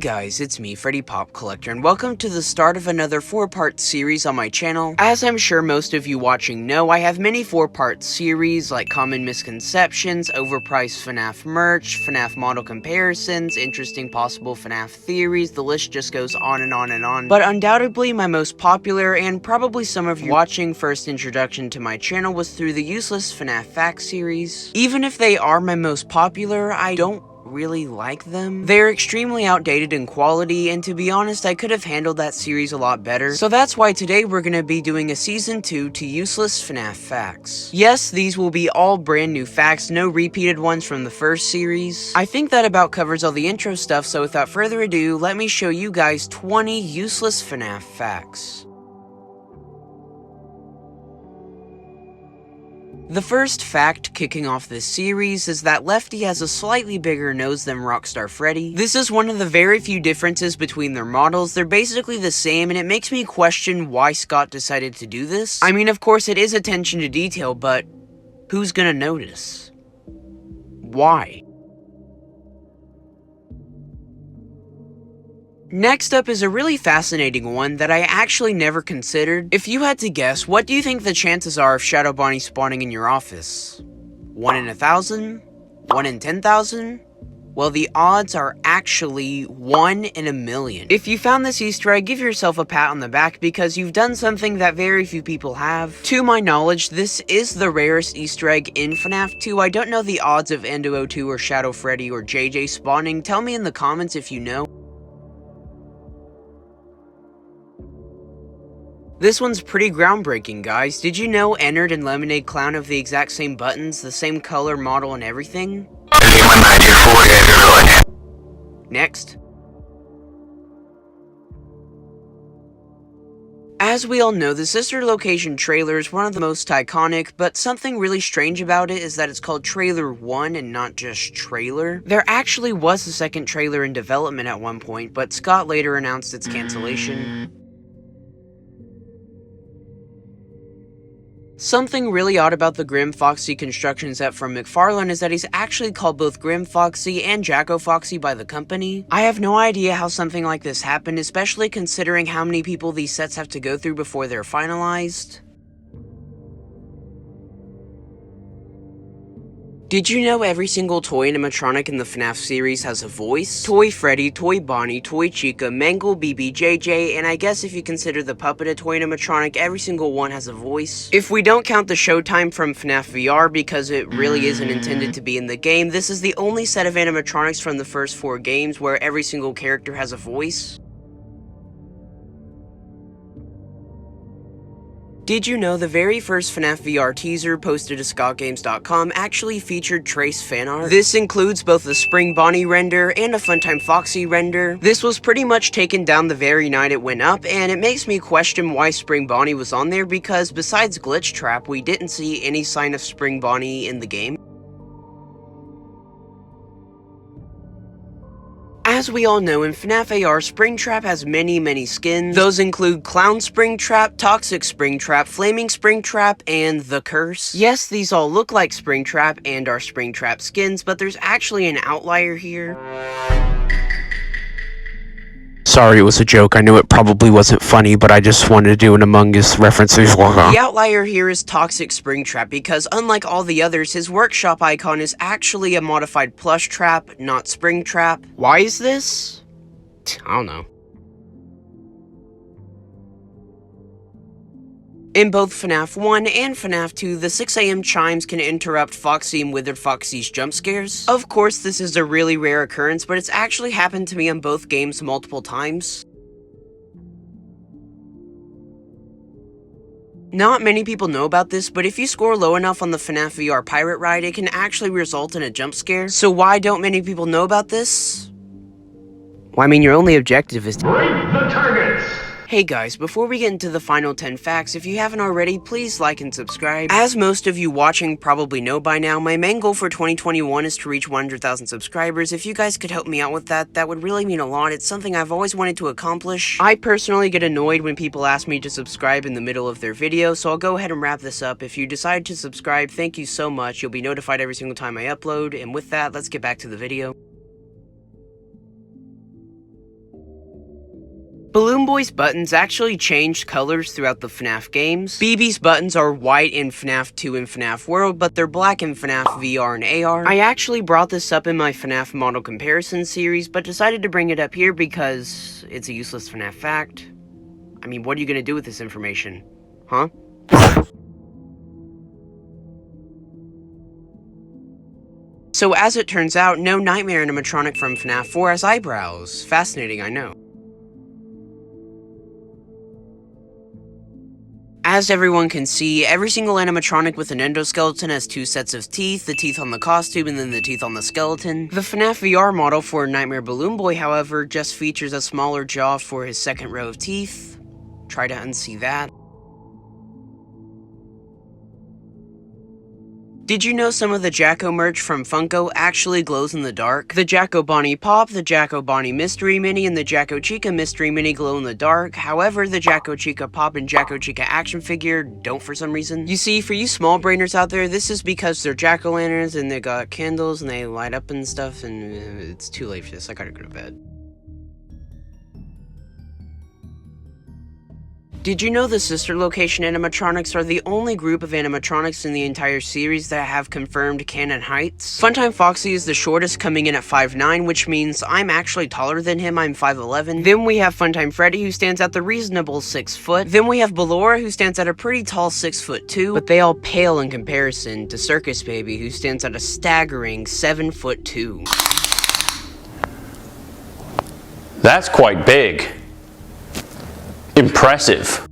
guys, it's me, Freddy Pop Collector, and welcome to the start of another 4-part series on my channel. As I'm sure most of you watching know, I have many 4-part series like common misconceptions, overpriced FNAF merch, FNAF model comparisons, interesting possible FNAF theories, the list just goes on and on and on. But undoubtedly my most popular, and probably some of you watching first introduction to my channel, was through the useless FNAF Facts series. Even if they are my most popular, I don't really like them. They're extremely outdated in quality, and to be honest, I could have handled that series a lot better. So that's why today we're gonna be doing a season 2 to useless FNAF facts. Yes, these will be all brand new facts, no repeated ones from the first series. I think that about covers all the intro stuff, so without further ado, let me show you guys 20 useless FNAF facts. The first fact kicking off this series is that Lefty has a slightly bigger nose than Rockstar Freddy. This is one of the very few differences between their models. They're basically the same, and it makes me question why Scott decided to do this. I mean, of course it is attention to detail, but who's gonna notice? Why? Next up is a really fascinating one that I actually never considered. If you had to guess, what do you think the chances are of Shadow Bonnie spawning in your office? 1 in 1,000? 1 in 10,000? Well, the odds are actually 1 in a million. If you found this Easter egg, give yourself a pat on the back because you've done something that very few people have. To my knowledge, this is the rarest Easter egg in FNAF 2. I don't know the odds of Endo 02 or Shadow Freddy or JJ spawning. Tell me in the comments if you know. This one's pretty groundbreaking, guys. Did you know Ennard and Lemonade Clown have the exact same buttons, the same color, model, and everything? Next. As we all know, the sister location trailer is one of the most iconic, but something really strange about it is that it's called Trailer 1 and not just Trailer. There actually was a second trailer in development at one point, but Scott later announced its cancellation. Something really odd about the Grim Foxy construction set from McFarlane is that he's actually called both Grim Foxy and Jacko Foxy by the company. I have no idea how something like this happened, especially considering how many people these sets have to go through before they're finalized. Did you know every single toy animatronic in the FNAF series has a voice? Toy Freddy, Toy Bonnie, Toy Chica, Mangle, BB, JJ, and I guess if you consider the puppet a toy animatronic, every single one has a voice. If we don't count the showtime from FNAF VR because it really isn't intended to be in the game, this is the only set of animatronics from the first 4 games where every single character has a voice. Did you know the very first FNAF VR teaser posted to ScottGames.com actually featured Trace fan art? This includes both the Spring Bonnie render and a Funtime Foxy render. This was pretty much taken down the very night it went up, and it makes me question why Spring Bonnie was on there because besides Glitchtrap, we didn't see any sign of Spring Bonnie in the game. As we all know, in FNAF AR, Springtrap has many skins. Those include Clown Springtrap, Toxic Springtrap, Flaming Springtrap, and The Curse. Yes, these all look like Springtrap and are Springtrap skins, but there's actually an outlier here. Sorry, it was a joke. I knew it probably wasn't funny, but I just wanted to do an Among Us reference. The outlier here is Toxic Springtrap, because unlike all the others, his workshop icon is actually a modified plush trap, not Springtrap. Why is this? I don't know. In both FNAF 1 and FNAF 2, the 6 AM chimes can interrupt Foxy and Withered Foxy's jump scares. Of course, this is a really rare occurrence, but it's actually happened to me in both games multiple times. Not many people know about this, but if you score low enough on the FNAF VR pirate ride, it can actually result in a jump scare. So why don't many people know about this? Well, I mean, your only objective is to break the targets! Hey guys, before we get into the final 10 facts, if you haven't already, please like and subscribe. As most of you watching probably know by now, my main goal for 2021 is to reach 100,000 subscribers. If you guys could help me out with that, that would really mean a lot. It's something I've always wanted to accomplish. I personally get annoyed when people ask me to subscribe in the middle of their video, so I'll go ahead and wrap this up. If you decide to subscribe, thank you so much. You'll be notified every single time I upload, and with that, let's get back to the video. Balloon Boy's buttons actually changed colors throughout the FNAF games. BB's buttons are white in FNAF 2 and FNAF World, but they're black in FNAF VR and AR. I actually brought this up in my FNAF model comparison series, but decided to bring it up here because it's a useless FNAF fact. I mean, what are you gonna do with this information? Huh? So as it turns out, no Nightmare animatronic from FNAF 4 has eyebrows. Fascinating, I know. As everyone can see, every single animatronic with an endoskeleton has two sets of teeth, the teeth on the costume and then the teeth on the skeleton. The FNAF VR model for Nightmare Balloon Boy, however, just features a smaller jaw for his second row of teeth. Try to unsee that. Did you know some of the Jacko merch from Funko actually glows in the dark? The Jacko Bonnie Pop, the Jacko Bonnie Mystery Mini, and the Jacko Chica Mystery Mini glow in the dark. However, the Jacko Chica Pop and Jacko Chica action figure don't for some reason. You see, for you small brainers out there, this is because they're jack-o'-lanterns and they got candles and they light up and stuff, and it's too late for this. I gotta go to bed. Did you know the sister location animatronics are the only group of animatronics in the entire series that have confirmed canon heights? Funtime Foxy is the shortest, coming in at 5'9", which means I'm actually taller than him, I'm 5'11". Then we have Funtime Freddy, who stands at the reasonable 6 foot. Then we have Ballora, who stands at a pretty tall 6'2", but they all pale in comparison to Circus Baby, who stands at a staggering 7'2". That's quite big. Impressive.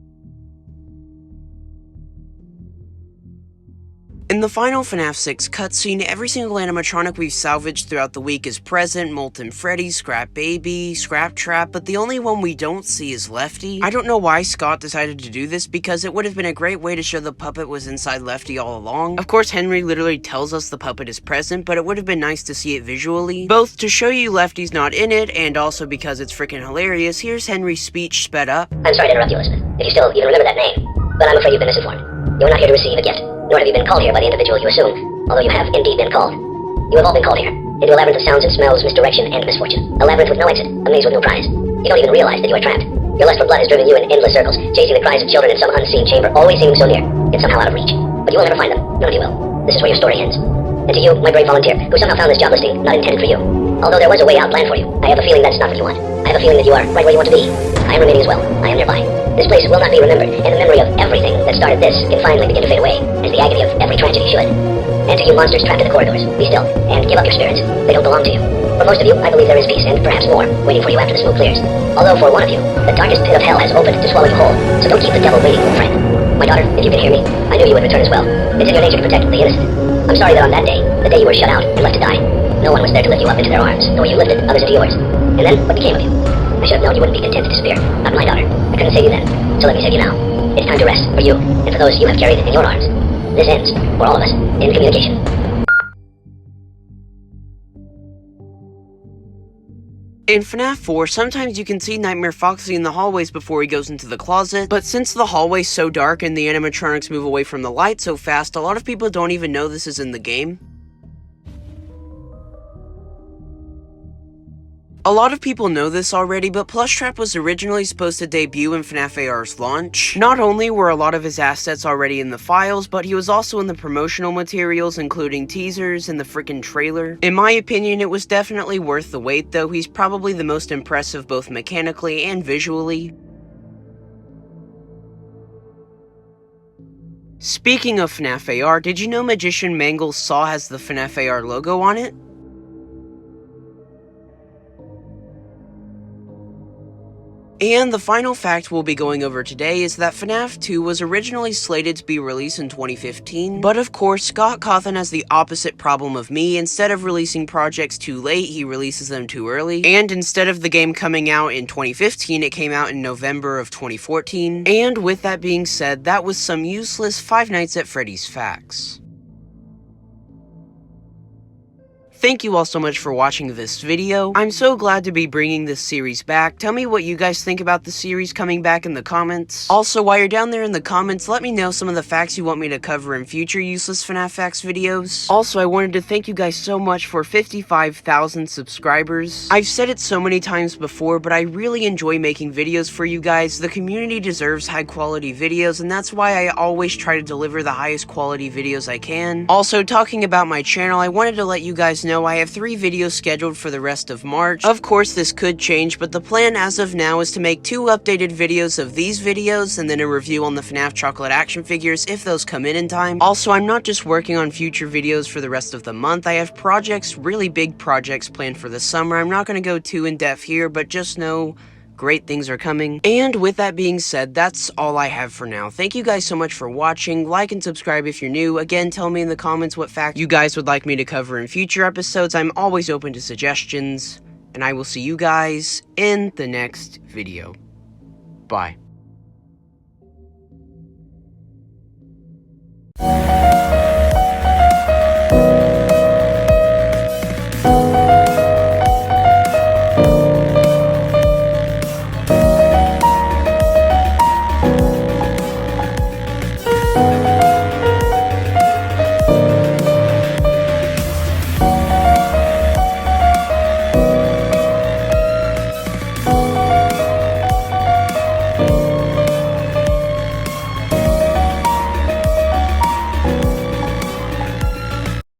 In the final FNAF 6 cutscene, every single animatronic we've salvaged throughout the week is present: Molten Freddy, Scrap Baby, Springtrap, but the only one we don't see is Lefty. I don't know why Scott decided to do this, because it would have been a great way to show the puppet was inside Lefty all along. Of course, Henry literally tells us the puppet is present, but it would have been nice to see it visually, both to show you Lefty's not in it, and also because it's freaking hilarious. Here's Henry's speech sped up. I'm sorry to interrupt you, Elizabeth, if you still even remember that name, but I'm afraid you've been misinformed. You are not here to receive a gift, nor have you been called here by the individual you assume, although you have indeed been called. You have all been called here, into a labyrinth of sounds and smells, misdirection, and misfortune. A labyrinth with no exit, a maze with no prize. You don't even realize that you are trapped. Your lust for blood has driven you in endless circles, chasing the cries of children in some unseen chamber, always seeming so near, yet somehow out of reach. But you will never find them, none of you will. This is where your story ends. And to you, my brave volunteer, who somehow found this job listing not intended for you, although there was a way out planned for you, I have a feeling that's not what you want. I have a feeling that you are right where you want to be. I am remaining as well. I am nearby. This place will not be remembered, and the memory of everything that started this can finally begin to fade away, as the agony of every tragedy should. And to you monsters trapped in the corridors, be still, and give up your spirits. They don't belong to you. For most of you, I believe there is peace, and perhaps more, waiting for you after the smoke clears. Although for one of you, the darkest pit of hell has opened to swallow you whole, so don't keep the devil waiting, old friend. My daughter, if you can hear me, I knew you would return as well. It's in your nature to protect the innocent. I'm sorry that on that day, the day you were shut out and left to die, no one was there to lift you up into their arms, the way you lifted others into yours. And then, what became of you? I should have known you wouldn't be content to disappear. Not my daughter. I couldn't save you then, so let me save you now. It's time to rest, for you, and for those you have carried in your arms. This ends, for all of us, in communication. In FNAF 4, sometimes you can see Nightmare Foxy in the hallways before he goes into the closet, but since the hallway's so dark and the animatronics move away from the light so fast, a lot of people don't even know this is in the game. A lot of people know this already, but Plushtrap was originally supposed to debut in FNAF AR's launch. Not only were a lot of his assets already in the files, but he was also in the promotional materials, including teasers and the frickin' trailer. In my opinion, it was definitely worth the wait, though. He's probably the most impressive both mechanically and visually. Speaking of FNAF AR, did you know Magician Mangle's saw has the FNAF AR logo on it? And the final fact we'll be going over today is that FNAF 2 was originally slated to be released in 2015, but of course Scott Cawthon has the opposite problem of me. Instead of releasing projects too late, he releases them too early, and instead of the game coming out in 2015, it came out in November of 2014. And with that being said, that was some useless Five Nights at Freddy's facts. Thank you all so much for watching this video. I'm so glad to be bringing this series back. Tell me what you guys think about the series coming back in the comments. Also, while you're down there in the comments, let me know some of the facts you want me to cover in future useless FNAF facts videos. Also, I wanted to thank you guys so much for 55,000 subscribers. I've said it so many times before, but I really enjoy making videos for you guys. The community deserves high quality videos, and that's why I always try to deliver the highest quality videos I can. Also, talking about my channel, I wanted to let you guys know I have 3 videos scheduled for the rest of March. Of course, this could change, but the plan as of now is to make 2 updated videos of these videos, and then a review on the FNAF chocolate action figures if those come in time. Also, I'm not just working on future videos for the rest of the month. I have projects, really big projects planned for the summer. I'm not going to go too in depth here, but just know great things are coming. And with that being said, that's all I have for now. Thank you guys so much for watching. Like and subscribe if you're new. Again, tell me in the comments what facts you guys would like me to cover in future episodes. I'm always open to suggestions. And I will see you guys in the next video. Bye.